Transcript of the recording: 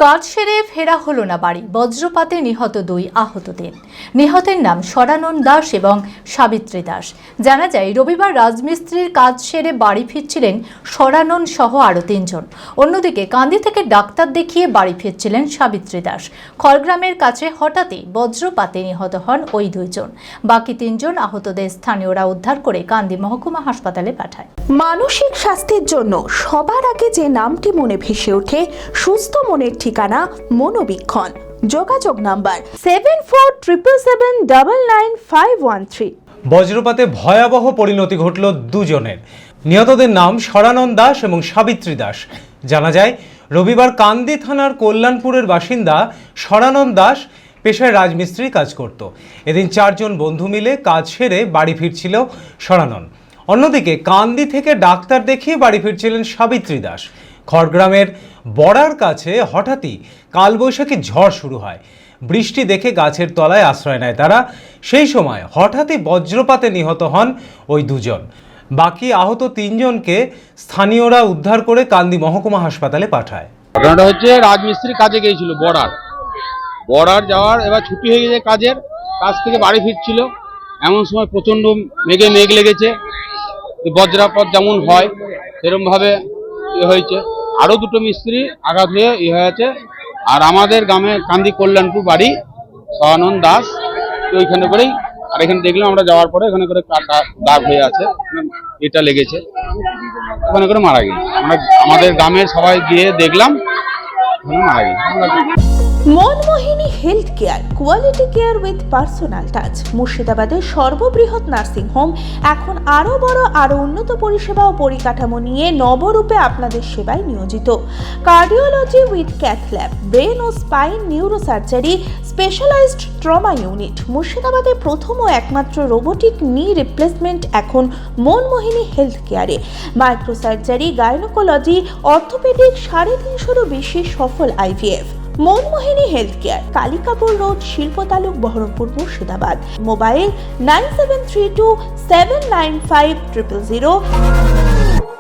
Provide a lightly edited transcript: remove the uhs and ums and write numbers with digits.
কাজ সেরে ফেরা হলো না বাড়ি, বজ্রপাতে নিহত 2, আহত 3। নিহতের নাম স্বরানন দাস এবং সাবিত্রী দাস। জানা যায়, রবিবার রাজমিস্ত্রির কাজ সেরে বাড়ি ফিরছিলেন স্বরানন সহ আরও 3 জন। অন্যদিকে কান্দি থেকে ডাক্তার দেখিয়ে বাড়ি ফিরছিলেন সাবিত্রী দাস। খড়গ্রামের কাছে হঠাৎই বজ্রপাতে নিহত হন ওই 2 জন। বাকি 3 জন আহতদের স্থানীয়রা উদ্ধার করে কান্দি মহকুমা হাসপাতালে পাঠায়। মানসিক স্বাস্থ্যের জন্য সবার আগে যে নামটি মনে ভেসে ওঠে, সুস্থ মনের ঠিকানা মনোবীক্ষণ। যোগাযোগ নাম্বার 7477799513। বজ্রপাতে ভয়াবহ পরিণতি ঘটল 2 জনের। নিহতদের নাম স্বরানন দাস এবং সাবিত্রী দাস। জানা যায়, রবিবার কান্দি থানার কল্যাণপুরের বাসিন্দা স্বরানন দাস পেশায় রাজমিস্ত্রির কাজ করত। এদিন 4 জন বন্ধু মিলে কাজ সেরে বাড়ি ফিরছিল স্বরানন। অন্যদিকে কান্দি থেকে ডাক্তার দেখিয়ে বাড়ি ফিরছিলেন সাবিত্রী দাস। খড়গ্রামের বড়ার কাছে হঠাৎই কালবৈশাখী ঝড় শুরু হয়। বৃষ্টি দেখে গাছের তলায় আশ্রয় নেয় তারা। সেই সময় হঠাৎই বজ্রপাতে নিহত হন ওই 2 জন। বাকি আহত 3 জনকে স্থানীয়রা উদ্ধার করে কান্দি মহকুমা হাসপাতালে পাঠায়। ঘটনাটা হচ্ছে, রাজমিস্ত্রি কাজে গিয়েছিল বর্ডার যাওয়ার, এবার ছুটি হয়ে গেছে কাজ থেকে বাড়ি ফিরছিল। এমন সময় প্রচণ্ড মেঘ লেগেছে। বজ্রপাত যেমন হয় সেরকমভাবে হয়েছে। আরও 2টো মিস্ত্রি আঘাত হয়ে হয়েছে। আর আমাদের গ্রামে কান্দি কল্যাণপুর বাড়ি স্বরানন দাস, ওইখানে করেই। আর এখানে দেখলাম আমরা যাওয়ার পরে এখানে করে কাটা দাগ হয়ে আছে, এটা লেগেছে, ওখানে করে মারা গেছে। আমাদের গ্রামের সবাই গিয়ে দেখলাম মারা গেছে। Manmohini health care, quality care with personal touch. মুর্শিদাবাদের সর্ববৃহৎ নার্সিং হোম এখন আরও বড়, আরও উন্নত পরিষেবা ও পরিকাঠামো নিয়ে নবরূপে আপনাদের সেবায় নিয়োজিত। Cardiology with cath lab, brain ও spine neurosurgery, specialized trauma unit. মুর্শিদাবাদে প্রথম ও একমাত্র রোবোটিক নি রিপ্লেসমেন্ট এখন Manmohini health care. Microsurgery, gynaecology, orthopaedic, 350-এরও বেশি সফল IVF। Manmohini health care, Kalikapur road, শিল্প তালুক, বহরমপুর, মুর্শিদাবাদ। মোবাইল 9732795000।